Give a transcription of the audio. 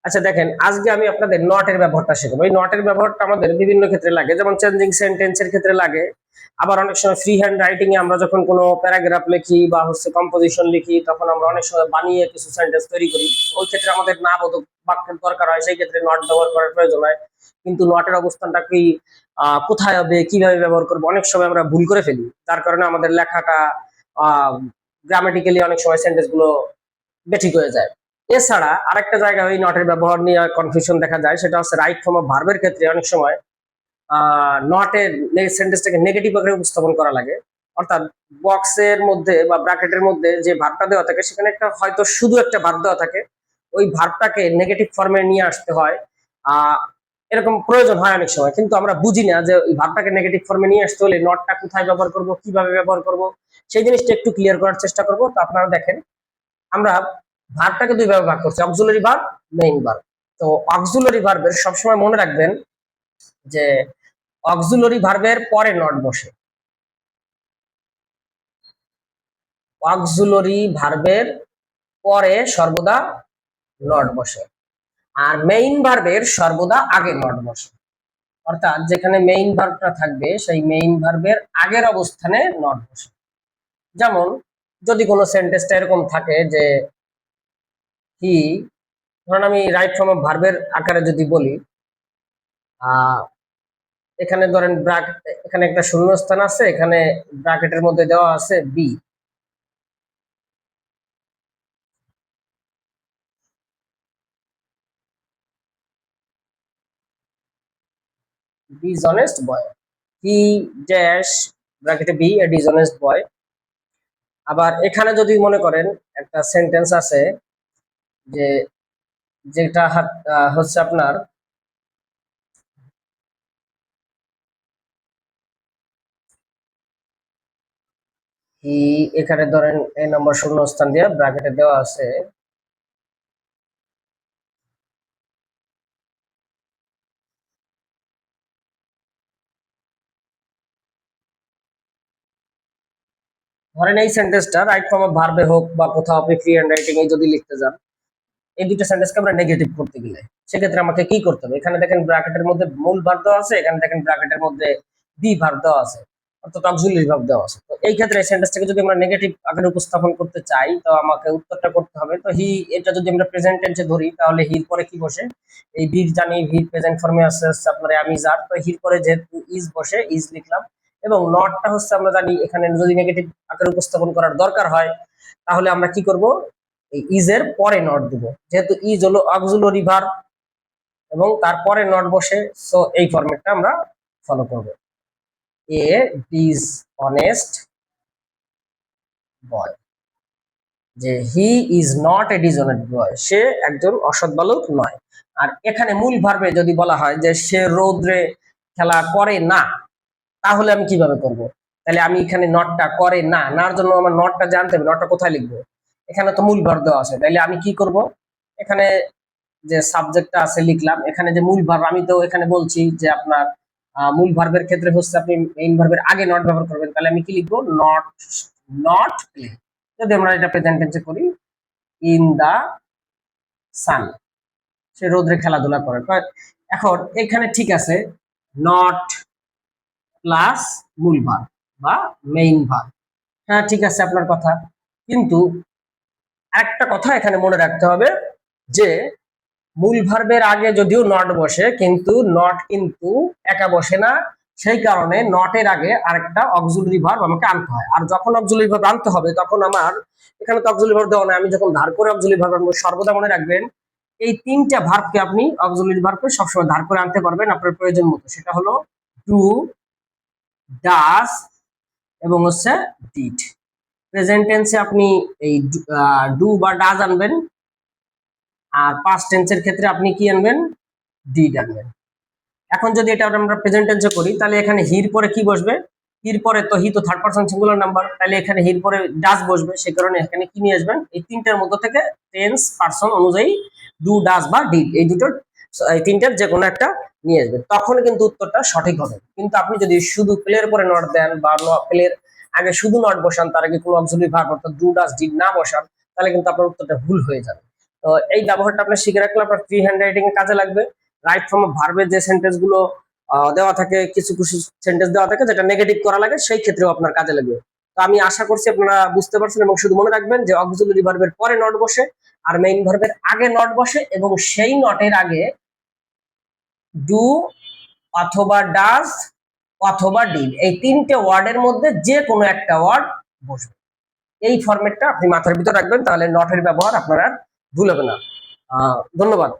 আচ্ছা দেখেন, আজকে আমি আপনাদের নটের ব্যবহারটা শেখাবো। এই নটের ব্যবহারটা আমাদের বিভিন্ন ক্ষেত্রে লাগে, যেমন চেঞ্জিং সেন্টেন্সের ক্ষেত্রে লাগে। আবার অনেক সময় ফ্রি হ্যান্ড রাইটিং এ আমরা যখন কোনো প্যারাগ্রাফ লিখি বা কম্পোজিশন লিখি, তখন আমরা অনেক সময় বানিয়ে কিছু সেন্টেন্স তৈরি করি। ওই ক্ষেত্রে আমাদের না বোধক বাক্যের দরকার হয়, সেই ক্ষেত্রে নট ব্যবহার করার প্রয়োজন হয়। কিন্তু নটের অবস্থানটা কি, কোথায় হবে, কিভাবে ব্যবহার করবো, অনেক সময় আমরা ভুল করে ফেলি। তার কারণে আমাদের লেখাটা গ্রামাটিক্যালি অনেক সময় সেন্টেন্স গুলো বেঠিক হয়ে যায়। এছাড়া আরেকটা জায়গায় ওই নটের ব্যবহার নিয়ে কনফিউশন দেখা যায়, সেটা হচ্ছে রাইট ফর্ম অফ ভার্বের ক্ষেত্রে অনেক সময় নটের সেন্টেন্সটাকে নেগেটিভ আকারে উপস্থাপন করা লাগে। অর্থাৎ বক্সের মধ্যে বা ব্র্যাকেটের মধ্যে যে ভার্বটা দেওয়া থাকে, সেখানে একটা হয়তো শুধু একটা ভার্ব দেওয়া থাকে, ওই ভার্বটাকে নেগেটিভ ফর্মে নিয়ে আসতে হয়। এরকম প্রয়োজন হয় অনেক সময়, কিন্তু আমরা বুঝি না যে ওই ভার্বটাকে নেগেটিভ ফর্মে নিয়ে আসতে হলে নটটা কোথায় ব্যবহার করব, কিভাবে ব্যবহার করব, সেই জিনিসটা একটু ক্লিয়ার করার চেষ্টা করব। তো আপনারা দেখেন, আমরা ভার্বটাকে দুই ভাবে ভাগ করছি, অক্সিলারি ভার্ব, মেইন ভার্ব। তো অক্সিলারি ভার্বের সবসময় মনে রাখবেন যে অক্সিলারি ভার্বের পরে নট বসে। অক্সিলারি ভার্বের পরে সর্বদা নট বসে, আর মেইন ভার্বের সর্বদা আগে নট বসে। অর্থাৎ যেখানে মেইন ভার্বটা থাকবে, সেই মেইন ভার্বের আগের অবস্থানে নট বসে। যেমন যদি কোনো সেন্টেন্সটা এরকম থাকে যে হি, ধরুন আমি রাইট ফর্ম অফ ভার্বের আকারে যদি বলি, এখানে ধরেন এখানে একটা শূন্যস্থান আছে, এখানে ব্র্যাকেটের মধ্যে দেওয়া আছে B. Dishonest boy, he dash ব্র্যাকেটে বি এ ডিসঅনেস্ট বয়। আবার এখানে যদি মনে করেন একটা সেন্টেন্স আছে যে যেটা হচ্ছে আপনার হি, এখানে ধরেন এই নম্বর শূন্যস্থান দিয়ে ব্র্যাকেটে দেওয়া আছে ধরেন এই সেন্টেন্সটা রাইট ফর্ম অফ ভার্বে হোক বা কোথাও আপনি ফ্রি হ্যান্ড রাইটিং এ যদি লিখতে যান, এই দুটো সেন্টেন্সকে আমরা নেগেটিভ করতে গেলে সেক্ষেত্রে আমাকে কি করতে হবে? এখানে দেখেন ব্র্যাকেটের মধ্যে মূল ভার্ব দেওয়া আছে, এখানে দেখেন ব্র্যাকেটের মধ্যে বি ভার্ব দেওয়া আছে, অর্থাৎ অক্সিলারি ভার্ব দেওয়া আছে। তো এই ক্ষেত্রে এই সেন্টেন্সটাকে যদি আমরা নেগেটিভ আকারে উপস্থাপন করতে চাই, তো আমাকে উত্তরটা করতে হবে। তো হি, এটা যদি আমরা প্রেজেন্ট টেন্সে ধরি, তাহলে হির পরে কি বসে? এই বীর জানি, হির প্রেজেন্ট ফর্মে আছে আপনার আমি যার, তো হির পরে যেহেতু ইজ বসে, ইজ লিখলাম। এবং নটটা হচ্ছে আমরা জানি এখানে যদি নেগেটিভ আকারে উপস্থাপন করার দরকার হয়, তাহলে আমরা কি করব? এই ইজ এর পরে নট দিব, যেহেতু ইজ হলো অক্সিলারি ভার্ব এবং তারপরে নট বসে, সো এই ফরম্যাটটা আমরা ফলো করব। এ ডিসঅনেস্ট বয়, যে he is not a dishonest boy, সে একজন অসৎ বালক নয়। আর এখানে মূল ভার্বে যদি বলা হয় যে সে রৌদ্রে খেলা করে না, তাহলে আমি কিভাবে করব? তাহলে আমি এখানে নটটা করে না, নার জন্য আমার নটটা জানতে হবে, নটটা কোথায় লিখবো? এখানে তো মূল ভার্ব দেওয়া আছে, তাহলে আমি কি করব? এখানে যে সাবজেক্টটা আছে লিখলাম, এখানে যে মূল ভার্ব, আমি তো এখানে বলছি যে আপনার মূল ভার্বের ক্ষেত্রে হচ্ছে আপনি মেইন ভার্বের আগে নট ব্যবহার করবেন, তাহলে আমি কি লিখবো? Not, not play. যদি আমরা এটা প্রেজেন্ট টেন্সে করি, ইন দা সান, সে রোদ্রে খেলাধুলা করে। এখন এখানে ঠিক আছে, নট প্লাস মূল ভার্ব বা মেইন ভার্ব, হ্যাঁ ঠিক আছে আপনার কথা। কিন্তু একটা কথা এখানে মনে রাখতে হবে যে মূল ভার্বের আগে যদিও নট বসে, কিন্তু নট কিন্তু একা বসে না, সেই কারণে নটের আগে আরেকটা অক্সিলারি ভার্ব আমাকে আনতে হয়। আর যখন অক্সিলারি ভার্ব আনতে হবে, তখন আমার এখানে তো অক্সিলারি ভার্ব দেওয়া নাই, আমি যখন ধার করে অক্সিলারি ভার্ব আনবো, সর্বদা মনে রাখবেন এই তিনটা ভার্বকে আপনি অক্সিলারি ভার্বকে সবসময় ধার করে আনতে পারবেন আপনার প্রয়োজন মতো। সেটা হলো ডু, ডাস এবং হচ্ছে ডিড। প্রেজেন্ট টেন্সে আপনি এই ডু বা ডাজ আনবেন, আর পাস্ট টেন্সের ক্ষেত্রে আপনি কি আনবেন? ডিড আনবেন। এখন যদি এটা আমরা প্রেজেন্ট টেন্সে করি, তাহলে এখানে হির পরে কি বসবে? হির পরে তো হি তো থার্ড পারসন সিঙ্গুলার নাম্বার, তাহলে এখানে হির পরে ডাজ বসবে। সেই কারণে এখানে কি নিয়ে আসবেন? এই তিনটার মধ্যে থেকে টেন্স পারসন অনুযায়ী ডু, ডাজ বা ডিড, এই দুটোর এই তিনটার যে কোনো একটা নিয়ে আসবেন, তখন কিন্তু উত্তরটা সঠিক হবে। কিন্তু আপনি যদি শুধু প্লের পরে নট দেন বা প্লের আগে শুধু নট বসান, তার আগে কোনো অক্সিলারি ভার্ব অর্থাৎ ডু, ডাজ, ডিড না বসান, তাহলে কিন্তু আপনার উত্তরটা ভুল হয়ে যাবে। তো এই ব্যবহারটা আপনি শিখে রাখলে আপনার ফ্রি হ্যান্ড রাইটিং এ কাজে লাগবে। রাইট ফর্ম অফ ভার্বের যে সেন্টেন্স গুলো দেওয়া থাকে, কিছু কিছু সেন্টেন্স দেওয়া থাকে যেটা নেগেটিভ করা লাগে, সেই ক্ষেত্রেও আপনার কাজে লাগবে। তো আমি আশা করছি আপনারা বুঝতে পারছেন, এবং শুধু মনে রাখবেন যে অক্সিলিয়ারি ভার্বের পরে নট বসে আর মেইন ভার্বের আগে নট বসে, এবং সেই নটের আগে ডু অথবা ডাজ অথবা ডিড, এই তিনটে ওয়ার্ডের মধ্যে যে কোনো একটা ওয়ার্ড বসবে। এই ফরম্যাটটা আপনি মাথার ভিতর রাখবেন, তাহলে নটের ব্যবহার আপনার আর ভুল হবে না। ধন্যবাদ।